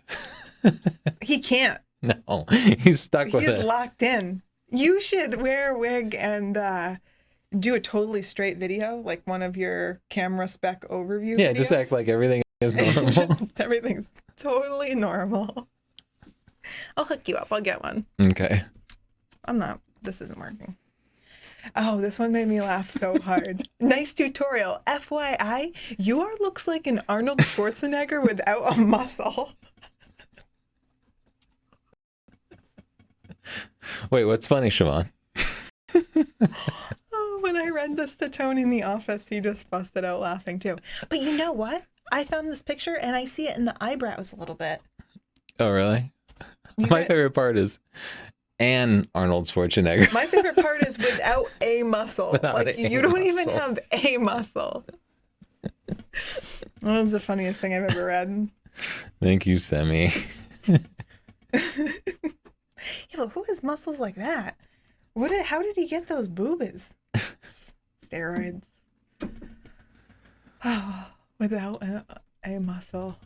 He can't. No, he's stuck with He's it. locked in. You should wear a wig and do a totally straight video, like one of your camera spec overview Yeah, videos. just act like everything is normal. Just everything's totally normal. I'll hook you up. I'll get one. Okay. This isn't working. Oh, this one made me laugh so hard. Nice tutorial. FYI, looks like an Arnold Schwarzenegger without a muscle. Wait, what's funny, Siobhan? Oh, when I read this to Tony in the office, he just busted out laughing too. But you know what? I found this picture and I see it in the eyebrows a little bit. Oh, really? You My got- favorite part is Arnold Schwarzenegger. My favorite part is without a muscle. Without like a you don't even muscle. have a muscle. That was the funniest thing I've ever read. Thank you, Semi. Yeah, but who has muscles like that? How did he get those boobies? Steroids. Oh, without a muscle.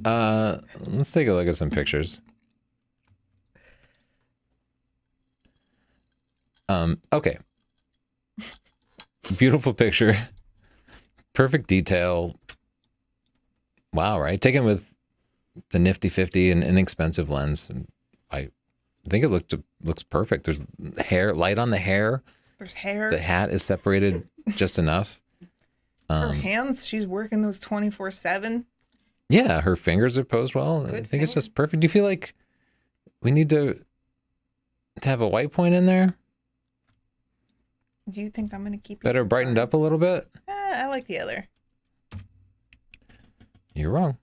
Let's take a look at some pictures. Okay. Beautiful picture. Perfect detail. Wow, right? Taken with the nifty 50 and inexpensive lens. And I think it looks perfect. There's hair, light on the hair. There's hair. The hat is separated just enough. Her hands, she's working those 24/7. Yeah, her fingers are posed well. I think it's just perfect. Do you feel like we need to have a white point in there? Do you think I'm going to keep Better brightened up a little bit? I like the other. You're wrong.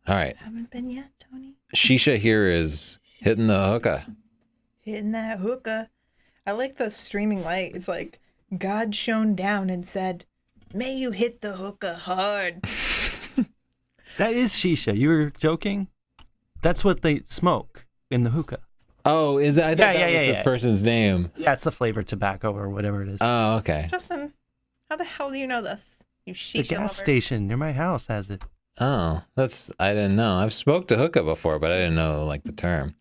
All right. Haven't been yet, Tony. Shisha here is hitting the hookah. Hitting that hookah. I like the streaming light. It's like God shone down and said, "May you hit the hookah hard." That is shisha. You were joking? That's what they smoke in the hookah. Oh, is it? I thought that was the yeah. person's name. Yeah, it's the flavored tobacco or whatever it is. Oh, okay. Justin, how the hell do you know this? You The shisha gas lover. station near my house has it. Oh, I didn't know. I've smoked a hookah before, but I didn't know like the term.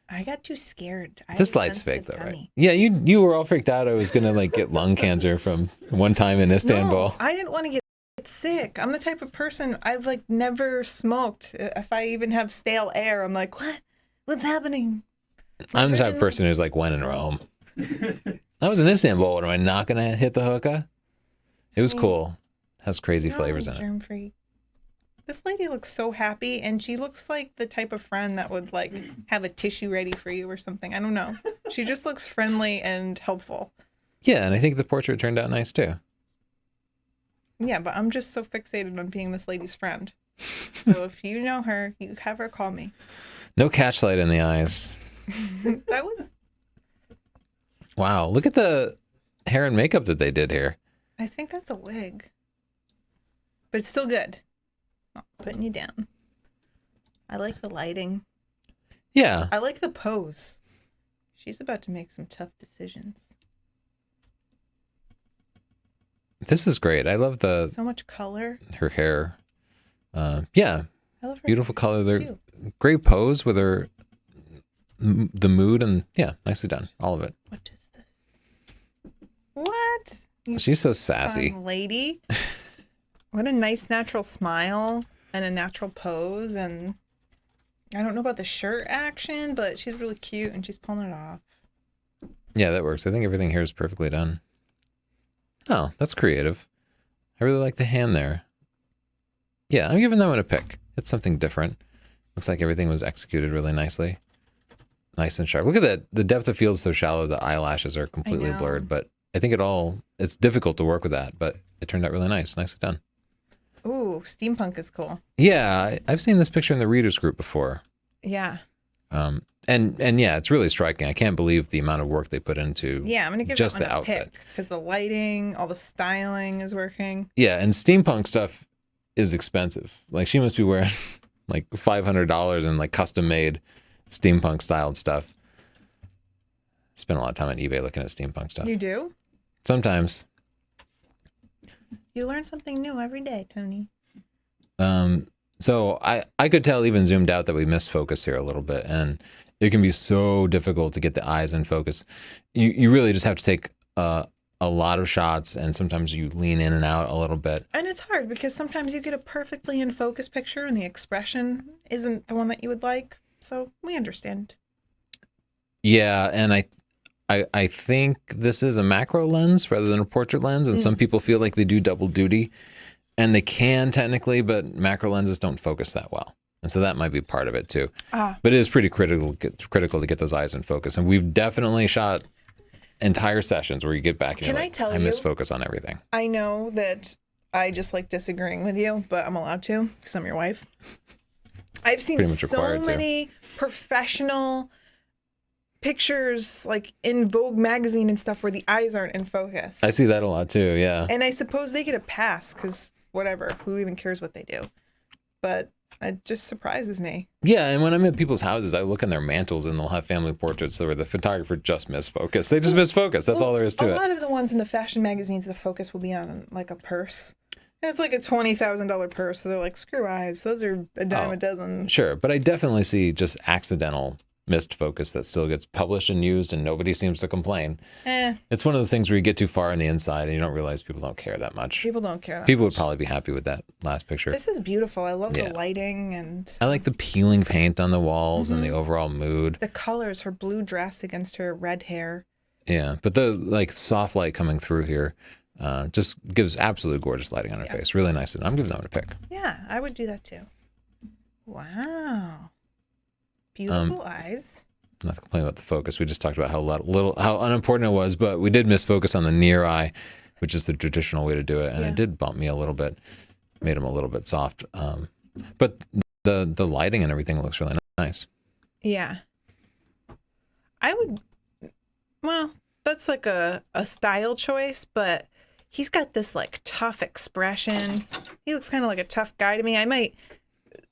I got too scared. I This have a light's fake sensitive though, right? tummy. Yeah, you were all freaked out. I was gonna like get lung cancer from one time in Istanbul. No, I didn't want to get sick. I'm the type of person, I've like never smoked. If I even have stale air, I'm like, what? What's happening? I'm the type of person who's like, when in Rome. I was in Istanbul. What, am I not gonna hit the hookah? It was cool. Has crazy flavors in it. Germ free. This lady looks so happy, and she looks like the type of friend that would like have a tissue ready for you or something. I don't know. She just looks friendly and helpful. Yeah, and I think the portrait turned out nice too. Yeah, but I'm just so fixated on being this lady's friend. So if you know her, you have her call me. No catchlight in the eyes. That was, Wow, look at the hair and makeup that they did here. I think that's a wig. But it's still good. Not putting you down. I like the lighting. Yeah, I like the pose. She's about to make some tough decisions. this is great. I love So much color. her hair. Yeah, I love her beautiful color. They're too. great pose with her, the mood, and yeah, nicely done. All of it. What is this? What? You She's so sassy. fun lady. What a nice natural smile and a natural pose. And I don't know about the shirt action, but she's really cute and she's pulling it off. Yeah, that works. I think everything here is perfectly done. Oh, that's creative. I really like the hand there. Yeah, I'm giving that one a pick. It's something different. Looks like everything was executed really nicely. Nice and sharp. Look at that. The depth of field is so shallow, the eyelashes are completely know. blurred, but I think it's difficult to work with that, but it turned out really nice. Nicely done. Ooh, steampunk is cool. Yeah, I've seen this picture in the readers group before. Yeah. And yeah, it's really striking. I can't believe the amount of work they put into Yeah, I'm going to give just that the one a outfit. pick because the lighting, all the styling is working. Yeah, and steampunk stuff is expensive. Like she must be wearing like $500 in like custom made steampunk styled stuff. Spend a lot of time on eBay looking at steampunk stuff. You do? Sometimes. You learn something new every day, Tony. So I could tell even zoomed out that we missed focus here a little bit, and it can be so difficult to get the eyes in focus. You really just have to take a lot of shots, and sometimes you lean in and out a little bit. And it's hard because sometimes you get a perfectly in focus picture and the expression isn't the one that you would like. So we understand. Yeah, and I think this is a macro lens rather than a portrait lens, and some people feel like they do double duty, and they can technically, but macro lenses don't focus that well. And so that might be part of it too. But it is pretty critical to get those eyes in focus. And we've definitely shot entire sessions where you get back and Can you're I like, tell I you? miss focus on everything. I know that I just like disagreeing with you, but I'm allowed to because I'm your wife. I've seen Pretty much so required to. many professional pictures like in Vogue magazine and stuff where the eyes aren't in focus. I see that a lot too, yeah. And I suppose they get a pass because whatever, who even cares what they do? But it just surprises me. Yeah, and when I'm at people's houses, I look in their mantles and they'll have family portraits where the photographer just missed focus. They just miss focus. That's all there is to A it. lot of the ones in the fashion magazines, the focus will be on like a purse. And it's like a $20,000 purse. So they're like, screw eyes. Those are a dime Oh. a dozen. Sure, but I definitely see just accidental missed focus that still gets published and used and nobody seems to complain. Eh, It's one of those things where you get too far on the inside and you don't realize people don't care that much. people don't care that People much. would probably be happy with that last picture. This is beautiful. I love Yeah. the lighting and I like the peeling paint on the walls and the overall mood. the colors, her blue dress against her red hair. Yeah, but the like soft light coming through here just gives absolute gorgeous lighting on her face. Really nice. I'm giving that one a pick. Yeah, I would do that too. Wow. Beautiful eyes. Not to complain about the focus. We just talked about how unimportant it was, but we did miss focus on the near eye, which is the traditional way to do it, and it did bump me a little bit, made him a little bit soft. But the lighting and everything looks really nice. Yeah. I would, well, that's like a style choice, but he's got this like tough expression. He looks kind of like a tough guy to me. I might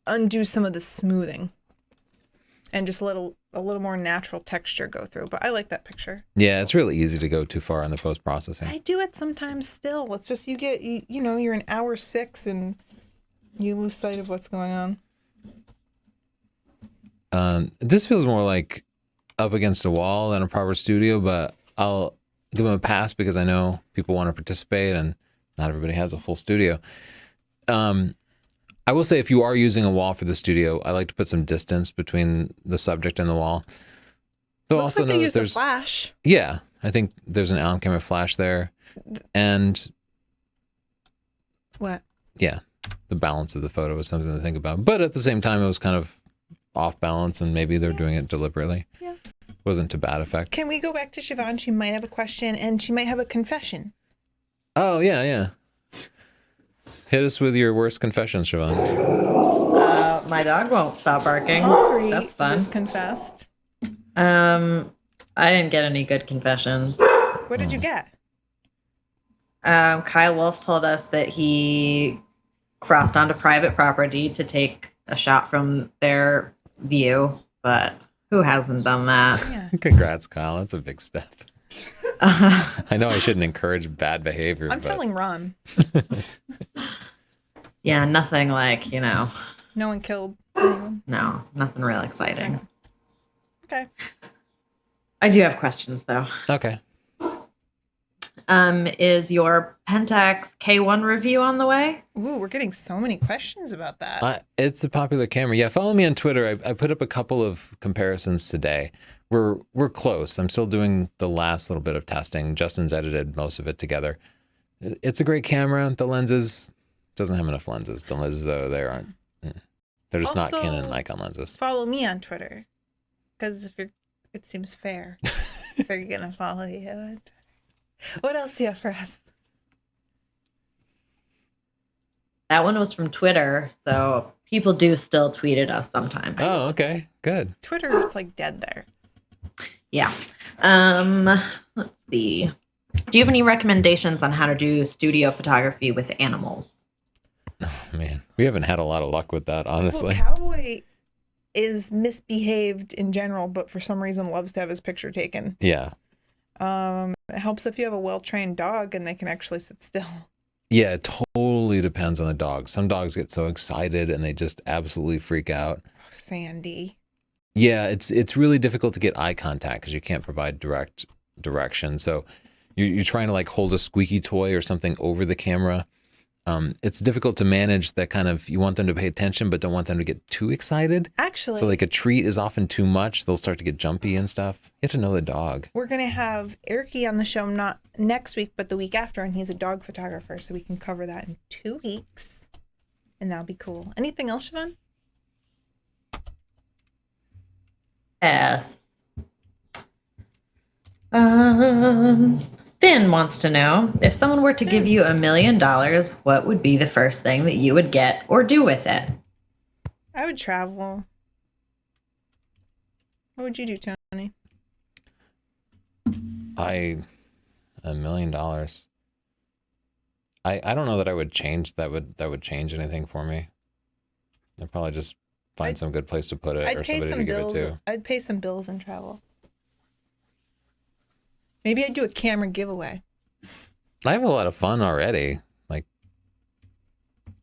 undo some of the smoothing and just let a little more natural texture go through. But I like that picture. Yeah, it's really easy to go too far on the post-processing. I do it sometimes still. It's just you know, you're in hour 6 and you lose sight of what's going on. This feels more like up against a wall than a proper studio, but I'll give them a pass because I know people want to participate and not everybody has a full studio. I will say if you are using a wall for the studio, I like to put some distance between the subject and the wall. Though Looks also like know they that used a there's flash. yeah, I think there's an on-camera flash there, and What? yeah, the balance of the photo is something to think about. But at the same time, it was kind of off balance, and maybe they're doing it deliberately. Yeah. Wasn't to bad effect. Can we go back to Siobhan? She might have a question and she might have a confession. Oh yeah. Hit us with your worst confession, Siobhan. My dog won't stop barking. Hungry That's fun. just confessed. I didn't get any good confessions. What did you get? Kyle Wolf told us that he crossed onto private property to take a shot from their view, but who hasn't done that? Yeah. Congrats, Kyle. That's a big step. I know I shouldn't encourage bad behavior. I'm but telling Ron. Yeah, nothing like, No one killed anyone. no, nothing real exciting. Okay. I do have questions though. Okay. Is your Pentax K1 review on the way? Ooh, we're getting so many questions about that. It's a popular camera. Yeah, follow me on Twitter. I put up a couple of comparisons today. We're close. I'm still doing the last little bit of testing. Justin's edited most of it together. It's a great camera. The lenses doesn't have enough lenses. The lenses though they're just not Also, Canon and Nikon lenses. Follow me on Twitter, because it seems fair. They're gonna follow you on Twitter. What else do you have for us? That one was from Twitter, so people do still tweet at us sometimes. Oh, okay, good. Twitter is like dead there. Yeah. Let's see. Do you have any recommendations on how to do studio photography with animals? Man, we haven't had a lot of luck with that, honestly. Well, Cowboy is misbehaved in general, but for some reason loves to have his picture taken. Yeah. It helps if you have a well-trained dog and they can actually sit still. Yeah, it totally depends on the dog. Some dogs get so excited and they just absolutely freak out. Oh, Sandy. Yeah, it's really difficult to get eye contact because you can't provide direct direction. So you're trying to like hold a squeaky toy or something over the camera. It's difficult to manage that kind of, you want them to pay attention, but don't want them to get too excited. Actually, So like a treat is often too much. They'll start to get jumpy and stuff. You have to know the dog. we're going to have Ericy on the show not next week, but the week after, and he's a dog photographer, so we can cover that in 2 weeks. And that'll be cool. Anything else, Siobhan? Yes. Finn wants to know, if someone were to give you $1 million, what would be the first thing that you would get or do with it? I would travel. What would you do, Tony? $1 million. I don't know that I would change that would change anything for me. I'd probably just find some good place to put it or I'd pay somebody to some give bills. it to. I'd pay some bills and travel. Maybe I'd do a camera giveaway. I have a lot of fun already. Like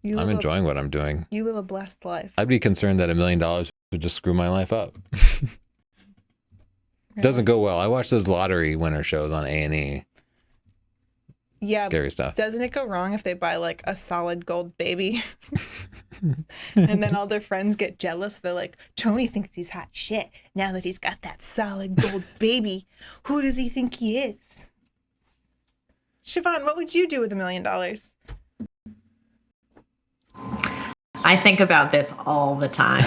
You I'm live enjoying what I'm doing. You live a blessed life. I'd be concerned that $1 million would just screw my life up. Doesn't go well. I watch those lottery winner shows on A&E. Yeah. Scary stuff. Doesn't it go wrong if they buy like a solid gold baby? And then all their friends get jealous. They're like, Tony thinks he's hot shit. Now that he's got that solid gold baby, who does he think he is? Siobhan, what would you do with $1 million? I think about this all the time.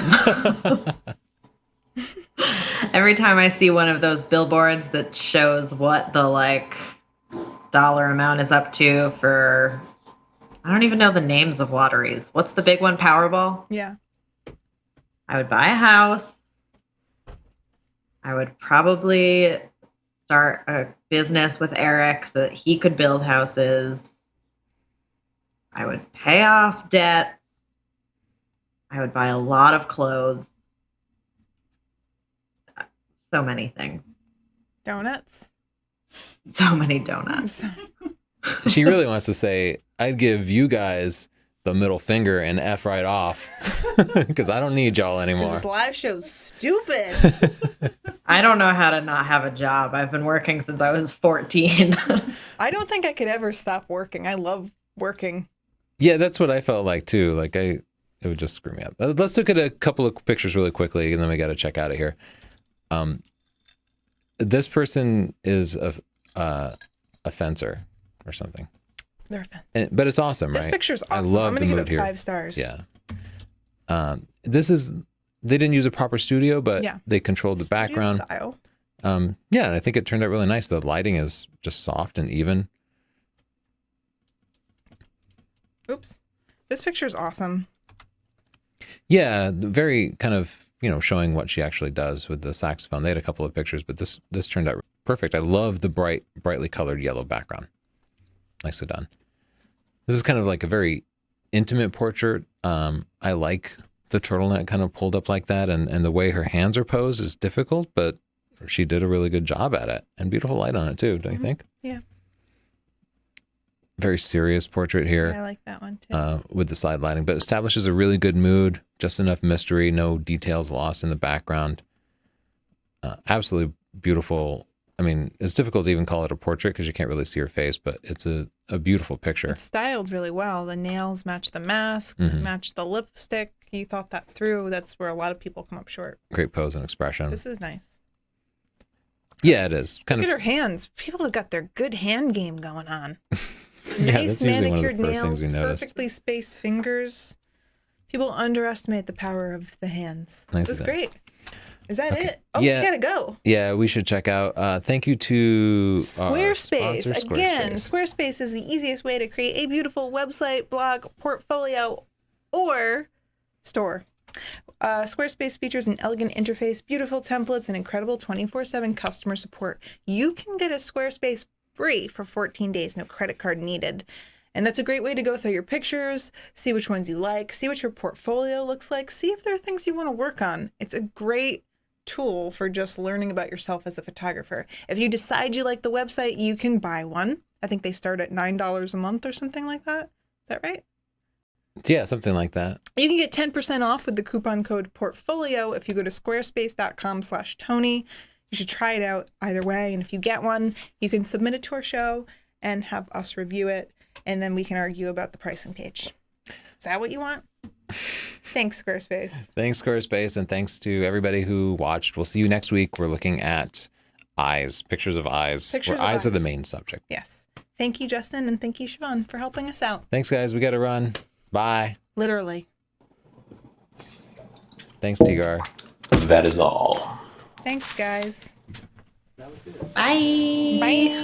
Every time I see one of those billboards that shows what the like dollar amount is up to for, I don't even know the names of lotteries. What's the big one? Powerball? Yeah. I would buy a house. I would probably start a business with Eric so that he could build houses. I would pay off debts. I would buy a lot of clothes. So many things. Donuts? So many donuts. She really wants to say, I'd give you guys the middle finger and F right off because I don't need y'all anymore. This live show's stupid. I don't know how to not have a job. I've been working since I was 14. I don't think I could ever stop working. I love working. Yeah, that's what I felt like too. Like it would just screw me up. Let's look at a couple of pictures really quickly, and then we got to check out of here. This person is a fencer or something. They're fun. But it's awesome, This right? picture's I awesome. love I'm the gonna mood give it here. 5 stars. Yeah. They didn't use a proper studio, but Yeah. they controlled the Studio background. style. Yeah, and I think it turned out really nice. The lighting is just soft and even. Oops. This picture's awesome. Yeah, very kind of, showing what she actually does with the saxophone. They had a couple of pictures, but this turned out perfect. I love the brightly colored yellow background. Nicely done. This is kind of like a very intimate portrait. I like the turtleneck kind of pulled up like that, and the way her hands are posed is difficult, but she did a really good job at it. And beautiful light on it too, don't you think? Yeah. Very serious portrait here. I like that one too. With the side lighting, but establishes a really good mood, just enough mystery, no details lost in the background. Absolutely beautiful. I mean, it's difficult to even call it a portrait because you can't really see her face, but it's a beautiful picture. It's styled really well. The nails match the mask, match the lipstick. You thought that through. That's where a lot of people come up short. Great pose and expression. This is nice. Yeah, it is. Look at her hands. People have got their good hand game going on. Yeah, Nice that's usually one of the manicured first things nails, we notice. perfectly spaced fingers. People underestimate the power of the hands. Nice This is of them. great. Is that Okay. it? Oh, Yeah. we gotta go. Yeah, we should check out. Thank you to our Squarespace. sponsor, Again, Squarespace. Squarespace is the easiest way to create a beautiful website, blog, portfolio, or store. Squarespace features an elegant interface, beautiful templates, and incredible 24/7 customer support. You can get a Squarespace free for 14 days, no credit card needed. And that's a great way to go through your pictures, see which ones you like, see what your portfolio looks like, see if there are things you want to work on. It's a great tool for just learning about yourself as a photographer. If you decide you like the website, you can buy one. I think they start at $9 a month or something like that. Is that right? Yeah, something like that. You can get 10% off with the coupon code portfolio if you go to squarespace.com/Tony. You should try it out either way. And if you get one, you can submit it to our show and have us review it. And then we can argue about the pricing page. Is that what you want? Thanks, Squarespace. Thanks, Squarespace, and thanks to everybody who watched. We'll see you next week. We're looking at eyes, pictures of eyes. Pictures where of eyes are the eyes. main subject. Yes. Thank you, Justin, and thank you, Siobhan, for helping us out. Thanks, guys. We got to run. Bye. Literally. Thanks, Tigar. That is all. Thanks, guys. Bye. Bye.